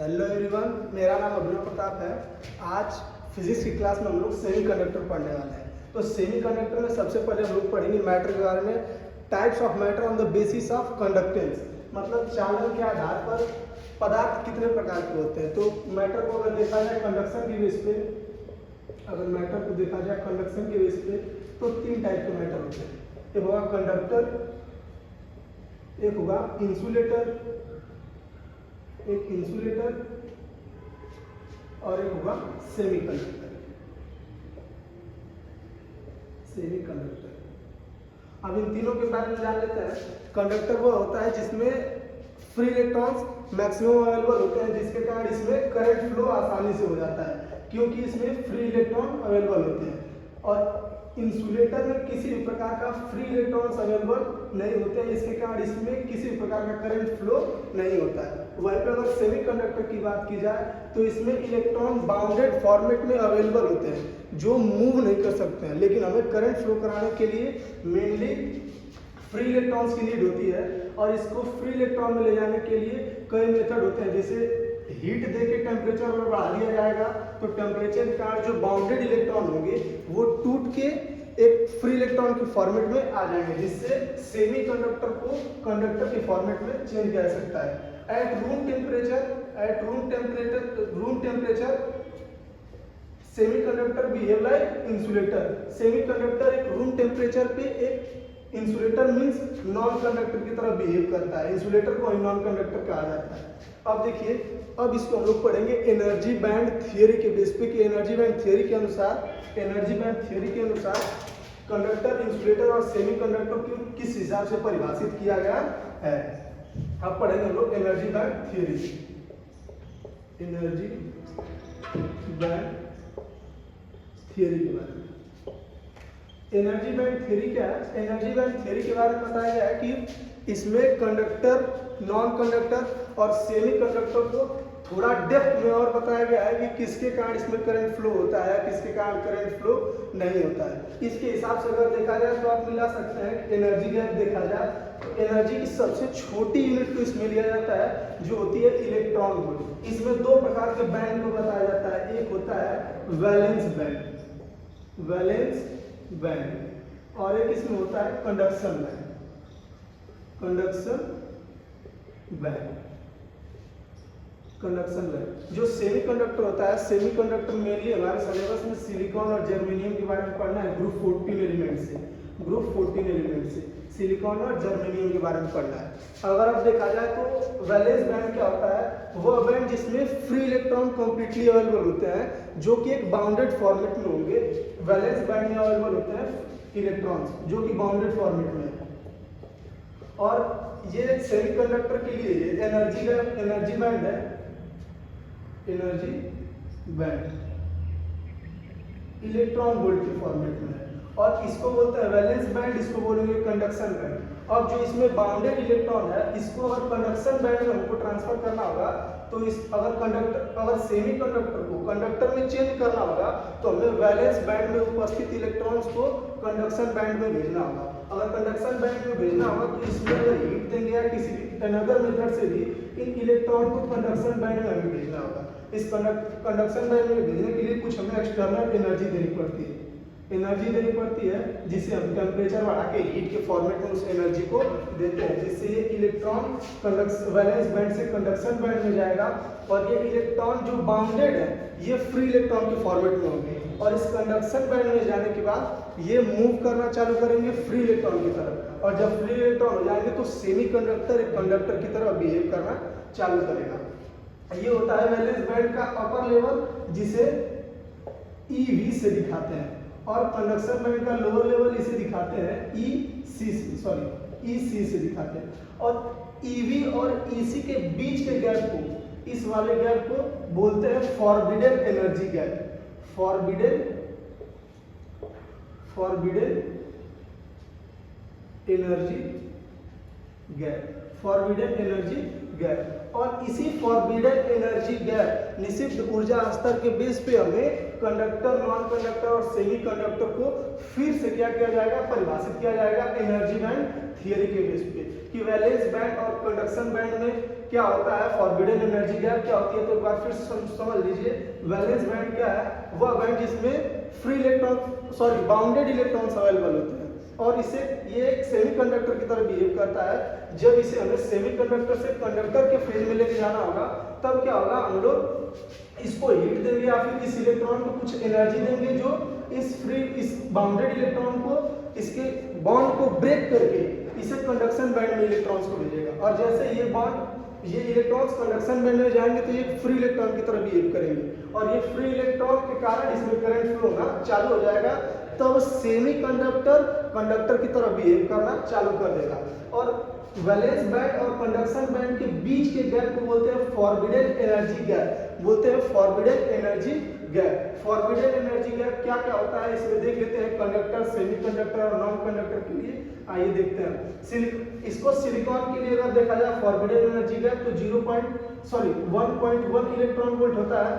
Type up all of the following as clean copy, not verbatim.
Hello everyone, मेरा नाम अभिनव प्रताप है। आज फिजिक्स की क्लास में हम लोग सेमीकंडक्टर पढ़ने वाले हैं। तो सेमीकंडक्टर में सबसे पहले हम लोग पढ़ेंगे मैटर के बारे में। Types of matter on the basis of conductance, मतलब चालन के आधार पर पदार्थ कितने प्रकार के होते हैं। तो मैटर को अगर देखा जाए कंडक्शन के बेस पे, अगर मैटर को देखा जाए कंडक्शन के बेस पे, तो तीन टाइप के मैटर होते हैं। एक होगा कंडक्टर, एक होगा इंसुलेटर, एक इंसुलेटर और एक होगा सेमीकंडक्टर। सेमीकंडक्टर, अब इन तीनों के बारे में जान लेते हैं। कंडक्टर वो होता है जिसमें फ्री इलेक्ट्रॉन्स मैक्सिमम अवेलेबल होते हैं, जिसके कारण इसमें करंट फ्लो आसानी से हो जाता है, क्योंकि इसमें फ्री इलेक्ट्रॉन अवेलेबल होते हैं। और इंसुलेटर में किसी भी प्रकार का फ्री इलेक्ट्रॉन्स अवेलेबल नहीं होते हैं, इसके कारण इसमें किसी भी प्रकार का करंट फ्लो नहीं होता है। वहीं पर अगर सेमीकंडक्टर की बात की जाए तो इसमें इलेक्ट्रॉन बाउंडेड फॉर्मेट में अवेलेबल होते हैं, जो मूव नहीं कर सकते हैं, लेकिन हमें करंट फ्लो कराने के लिए मेनली फ्री इलेक्ट्रॉन्स की नीड होती है। और इसको फ्री इलेक्ट्रॉन में ले जाने के लिए कई मेथड होते हैं, जैसे हीट देके टेम्परेचर अगर बढ़ा दिया जाएगा तो टेम्परेचर के कारण जो बाउंडेड इलेक्ट्रॉन होंगे वो टूट के एक फ्री इलेक्ट्रॉन के फॉर्मेट में आ जाएंगे, जिससे सेमीकंडक्टर को कंडक्टर के फॉर्मेट में चेंज किया जा सकता है। At room temperature semiconductor behave like insulator. Semiconductor एक रूम टेम्परेचर पे एक इंसुलेटर मींस नॉन कंडक्टर की तरह बिहेव करता है। इंसुलेटर को नॉन कंडक्टर कहा जाता है। अब देखिए, अब इसको हम लोग पढ़ेंगे एनर्जी बैंड थियरी के बेस पे कि एनर्जी बैंड थियरी के अनुसार कंडक्टर, इंसुलेटर और सेमीकंडक्टर को किस हिसाब से परिभाषित किया गया है। अब पढ़ेंगे हम लोग energy band theory. Energy band theory के बारे में। एनर्जी बैंड थियरी क्या है? एनर्जी बैंड थियरी के बारे में बताया गया है कि इसमें कंडक्टर, नॉन कंडक्टर और सेमीकंडक्टर को थोड़ा डेप्थ में और बताया गया है कि किसके कारण इसमें करंट फ्लो होता है, किसके कारण करंट फ्लो नहीं होता है। इसके हिसाब से अगर देखा जाए तो आप मिला सकते हैं एनर्जी गैप देखा जाए तो एनर्जी की सबसे छोटी यूनिट को इसमें लिया जाता है, जो होती है इलेक्ट्रॉन वोल्ट। इसमें दो प्रकार के बैंड को बताया जाता है, एक होता है वैलेंस बैंड और एक इसमें होता है कंडक्शन बैंड। जो सेमीकंडक्टर होता है, सेमीकंडक्टर मेनली हमारे सिलेबस में सिलिकॉन और जर्मेनियम के बारे में पढ़ना है। ग्रुप 14 एलिमेंट से सिलिकॉन और जर्मेनियम के बारे में पढ़ना है। अगर अब देखा जाए तो वैलेंस बैंड क्या होता है? वो बैंड जिसमें फ्री इलेक्ट्रॉन कंप्लीटली अवेलेबल होते हैं, जो कि एक बाउंडेड फॉर्मेट में होंगे। वैलेंस बैंड में अवेलेबल होते हैं इलेक्ट्रॉन्स जो कि बाउंडेड फॉर्मेट में है। और ये सेमीकंडक्टर के लिए एनर्जी बैंड है, एनर्जी बैंड इलेक्ट्रॉन वोल्ट के फॉर्मेट में है। और इसको बोलते हैं वैलेंस बैंड, इसको बोलेंगे कंडक्शन बैंड। अब जो इसमें बाउंडेड इलेक्ट्रॉन है, इसको अगर कंडक्शन बैंड में हमको ट्रांसफर करना होगा तो अगर सेमीकंडक्टर को कंडक्टर में चेंज करना होगा तो हमें वैलेंस बैंड में उपस्थित इलेक्ट्रॉन्स को कंडक्शन बैंड में भेजना होगा। अगर कंडक्शन बैंड में भेजना होगा तो इसमें अगर हीट देंगे या किसी भी अनदर मेथड से भी इन इलेक्ट्रॉन को कंडक्शन बैंड में हमें भेजना होगा। इस कंडक्शन बैंड में भेजने के लिए कुछ हमें एक्सटर्नल एनर्जी देनी पड़ती है, जिसे हम टेम्परेचर बढ़ा के हीट के फॉर्मेट में उस एनर्जी को देते हैं, जिससे ये इलेक्ट्रॉन वैलेंस बैंड से कंडक्शन बैंड में जाएगा। और ये इलेक्ट्रॉन जो बाउंडेड है ये फ्री इलेक्ट्रॉन के फॉर्मेट में होंगे, और इस कंडक्शन बैंड में जाने के बाद ये मूव करना चालू करेंगे फ्री इलेक्ट्रॉन की तरफ। और जब फ्री इलेक्ट्रॉन हो जाएंगे तो सेमीकंडक्टर एक कंडक्टर की तरह बिहेव करना चालू करेगा। ये होता है वैलेंस बैंड का अपर लेवल, जिसे EV से दिखाते हैं, और कंडक्शन बैंड का लोअर लेवल इसे दिखाते हैं EC से दिखाते हैं। और EV और EC के बीच के गैप को, इस वाले गैप को बोलते हैं forbidden energy gap. Forbidden energy gap. और इसी फॉरबिडन एनर्जी गैप निषिद्ध ऊर्जा स्तर के बेस पे हमें कंडक्टर, नॉन कंडक्टर और सेमीकंडक्टर को फिर से क्या किया जाएगा? परिभाषित किया जाएगा एनर्जी बैंड थियरी के बेस पे, कि वैलेंस बैंड और कंडक्शन बैंड में क्या होता है फॉरबिडन एनर्जी गैप क्या होती है, तो एक बार फिर समझ लीजिए। वैलेंस बैंड क्या है, वह बैंड जिसमें free electron bounded electrons available होते हैं, और इसे ये एक सेमीकंडक्टर की तरह बिहेव करता है। जब इसे हमें सेमीकंडक्टर से कंडक्टर के फेज में लेके जाना होगा, तब क्या होगा, हम लोग इसको हीट देंगे या फिर इस इलेक्ट्रॉन को कुछ एनर्जी देंगे जो इस बाउंडेड इलेक्ट्रॉन को इसके बॉन्ड को ब्रेक करके इसे कंडक्शन बैंड में इलेक्ट्रॉन्स को भेजेगा। और जैसे ये इलेक्ट्रॉन्स कंडक्शन बैंड में जाएंगे तो ये फ्री इलेक्ट्रॉन की तरह बिहेव करेंगे, और ये फ्री इलेक्ट्रॉन के कारण इसमें करंट फ्लो होना चालू हो जाएगा। तब सेमीकंडक्टर कंडक्टर की तरह बिहेव करना चालू कर देगा। और वैलेंस बैंड और कंडक्शन बैंड के बीच के गैप को बोलते हैं फॉरबिडन एनर्जी गैप, बोलते हैं forbidden energy gap. Forbidden energy gap क्या क्या होता है इसमें देख लेते हैं, कंडक्टर, सेमीकंडक्टर और नॉन कंडक्टर के लिए। आइए देखते हैं। इसको सिलिकॉन के लिए अगर देखा जाए फॉरबिडन एनर्जी गैप तो 1.1 इलेक्ट्रॉन वोल्ट होता है।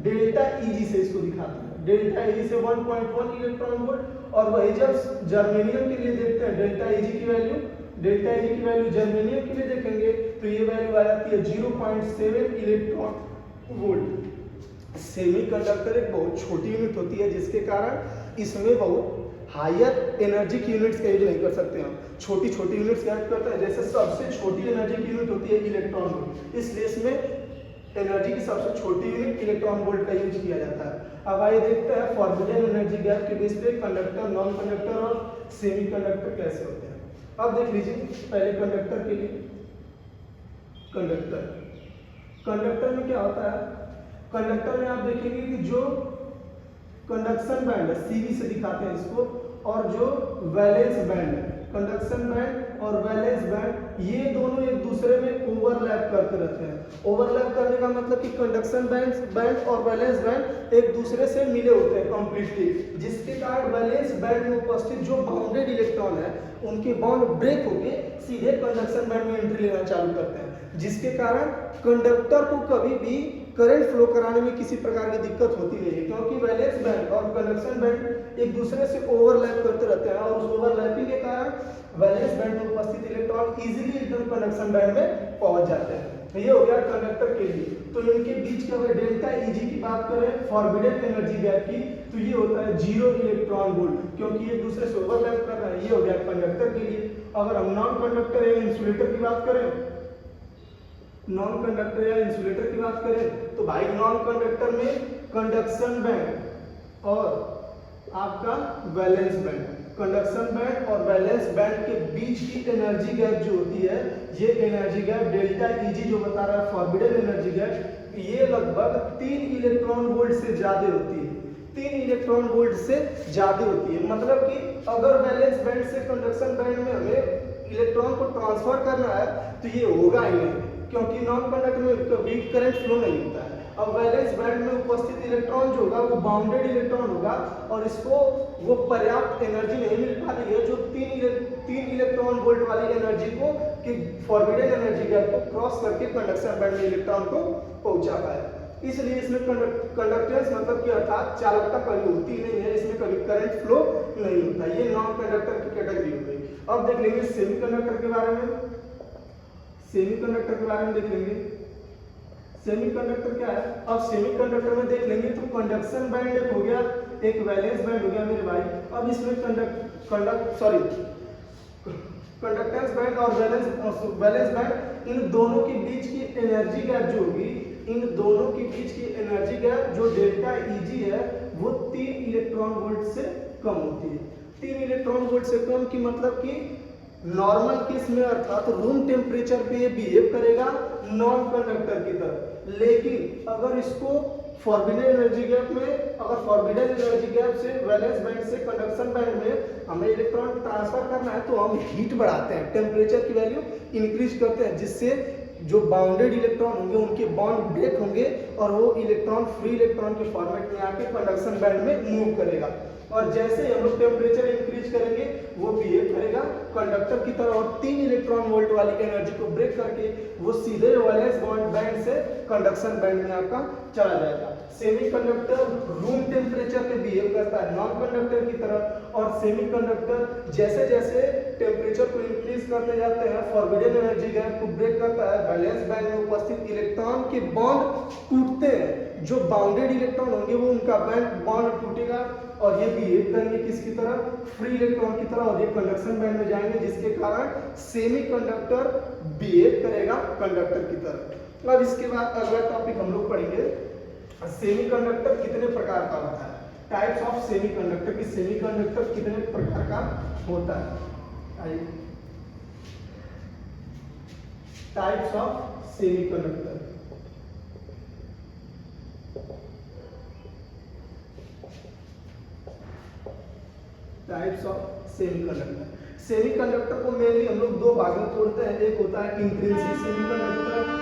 डेल्टा ईजी से इसको दिखाते हैं, डेल्टा ईजी से 1.1 इलेक्ट्रॉन वोल्ट। और वही जब जर्मेनियम के लिए देखते हैं डेल्टा ईजी की वैल्यू जर्मेनियम के लिए देखेंगे तो ये वैल्यू आ जाती है 0.7 इलेक्ट्रॉन वोल्ट। सेमीकंडक्टर एक बहुत छोटी यूनिट होती है, जिसके कारण इसमें बहुत हायर एनर्जी की यूनिट्स का यूज नहीं कर सकते हम, छोटी छोटी यूनिट्स का यूज करते हैं। जैसे सबसे छोटी एनर्जी की यूनिट होती है इलेक्ट्रॉन वोल्ट, इसलिए इसमें एनर्जी की सबसे छोटी यूनिट इलेक्ट्रॉन वोल्ट का यूज किया जाता है। अब आइए देखते हैं फॉरबिडन एनर्जी गैप के बेस पे कंडक्टर, नॉन कंडक्टर और सेमीकंडक्टर कैसे होते हैं। अब देख लीजिए, पहले कंडक्टर के लिए। कंडक्टर में क्या होता है, कंडक्टर में आप देखेंगे कि जो कंडक्शन बैंड है, सीवी से दिखाते हैं इसको, और जो वैलेंस बैंड है, कंडक्शन बैंड और वैलेंस बैंड, ये दोनों एक दूसरे में ओवरलैप करते रहते हैं। ओवरलैप करने का मतलब कि कंडक्शन बैंड और वैलेंस बैंड एक दूसरे से मिले होते हैं कंप्लीटली, जिसके कारण वैलेंस बैंड में उपस्थित जो बाउंडेड इलेक्ट्रॉन है उनके बॉन्ड ब्रेक होके सीधे कंडक्शन बैंड में एंट्री लेना चालू करते हैं, जिसके कारण कंडक्टर को कभी भी करंट फ्लो कराने में किसी प्रकार की दिक्कत होती नहीं है, क्योंकि वैलेंस बैंड और कंडक्शन बैंड एक दूसरे से ओवरलैप करते रहते हैं, और उस ओवरलैपिंग के कारण वैलेंस बैंड में उपस्थित इलेक्ट्रॉन इजीली एकदम कंडक्शन बैंड में पहुंच जाते हैं। ये हो गया कंडक्टर के लिए। तो इनके बीच का अगर डेल्टा ईजी की बात करें फॉरबिडन एनर्जी गैप की, तो ये होता है 0 इलेक्ट्रॉन वोल्ट, क्योंकि एक दूसरे से ओवरलैप कर रहा है। ये हो गया कंडक्टर के लिए। अगर हम नॉन कंडक्टर या इंसुलेटर की बात करें, तो भाई नॉन कंडक्टर में कंडक्शन बैंड और आपका वैलेंस बैंड, कंडक्शन बैंड और वैलेंस बैंड के बीच की एनर्जी गैप जो होती है, ये एनर्जी गैप डेल्टा ईजी जो बता रहा है फॉरबिडन एनर्जी गैप, ये लगभग 3 इलेक्ट्रॉन वोल्ट से ज्यादा होती है। 3 इलेक्ट्रॉन वोल्ट से ज्यादा होती है। मतलब कि अगर वैलेंस बैंड से कंडक्शन बैंड में हमें इलेक्ट्रॉन को ट्रांसफर करना है तो ये होगा ही नहीं, क्योंकि नॉन कंडक्टर में कभी करंट फ्लो नहीं होता है। अब वैलेंस बैंड में उपस्थित इलेक्ट्रॉन जो होगा वो बाउंडेड इलेक्ट्रॉन होगा, और इसको वो पर्याप्त एनर्जी नहीं मिल पा रही है जो 3 इलेक्ट्रॉन वोल्ट वाली एनर्जी को कि फॉरबिडन एनर्जी गैप को क्रॉस करके कंडक्शन बैंड में इलेक्ट्रॉन को पहुंचा पाए। इसलिए इसमें कंडक्टेंस मतलब कि अर्थात चालकता कभी होती नहीं है, इसमें कभी करंट फ्लो नहीं होता। ये नॉन कंडक्टर की कैटेगरी हो गई। अब देख लेंगे सेमीकंडक्टर के बारे में। देख लेंगे सेमीकंडक्टर क्या है। अब सेमीकंडक्टर में देख लेंगे तो कंडक्शन बैंड एक हो गया, एक वैलेंस बैंड हो गया मेरे भाई। अब इसमें कंडक्टेंस बैंड और वैलेंस बैंड, इन दोनों के बीच की एनर्जी गैप जो होगी, इन दोनों के बीच की एनर्जी गैप जो डेल्टा ईजी है वो 3 इलेक्ट्रॉन वोल्ट से कम होती है। 3 इलेक्ट्रॉन वोल्ट से कम की मतलब कि नॉर्मल केस में अर्थात रूम टेम्परेचर पे ये बिहेव करेगा नॉन कंडक्टर की तरह। लेकिन अगर इसको फॉरबिडन एनर्जी गैप से वैलेंस बैंड से कंडक्शन बैंड में हमें इलेक्ट्रॉन ट्रांसफर करना है तो हम हीट बढ़ाते हैं, टेम्परेचर की वैल्यू इंक्रीज करते हैं, जिससे जो बाउंडेड इलेक्ट्रॉन होंगे उनके बॉन्ड ब्रेक होंगे और वो इलेक्ट्रॉन फ्री इलेक्ट्रॉन के फॉर्मेट में आके कंडक्शन बैंड में मूव करेगा। और जैसे ही हम लोग टेम्परेचर इंक्रीज करेंगे वो बिहेव करेगा कंडक्टर की तरह, और 3 इलेक्ट्रॉन वोल्ट वाली एनर्जी को ब्रेक करके वो सीधे वैलेंस बैंड से कंडक्शन बैंड में आपका चला जाएगा। सेमीकंडक्टर रूम टेम्परेचर पे बिहेव करता है नॉन कंडक्टर की तरह, और सेमीकंडक्टर जैसे जैसे टेम्परेचर को इंक्रीज करते जाते हैं, फॉरबिडन एनर्जी गैप को ब्रेक करता है, वैलेंस बैंड में उपस्थित इलेक्ट्रॉन के बॉन्ड टूटते हैं, जो बाउंडेड इलेक्ट्रॉन होंगे वो उनका बॉन्ड टूटेगा और ये बिहेव करेंगे किसकी तरह, फ्री इलेक्ट्रॉन की तरह, और ये कंडक्शन बैंड में जाएंगे जिसके कारण सेमीकंडक्टर बिहेव करेगा कंडक्टर की तरह। अब इसके बाद अगला टॉपिक हम लोग पढ़ेंगे, सेमीकंडक्टर कितने प्रकार का होता है, टाइप्स ऑफ सेमीकंडक्टर, कि सेमीकंडक्टर कितने प्रकार का होता है। आइए, types of semiconductor. Types of semiconductor. Semiconductor को मेनली हम लोग दो भाग में तोड़ते हैं, एक होता है इंट्रिंसिक सेमीकंडक्टर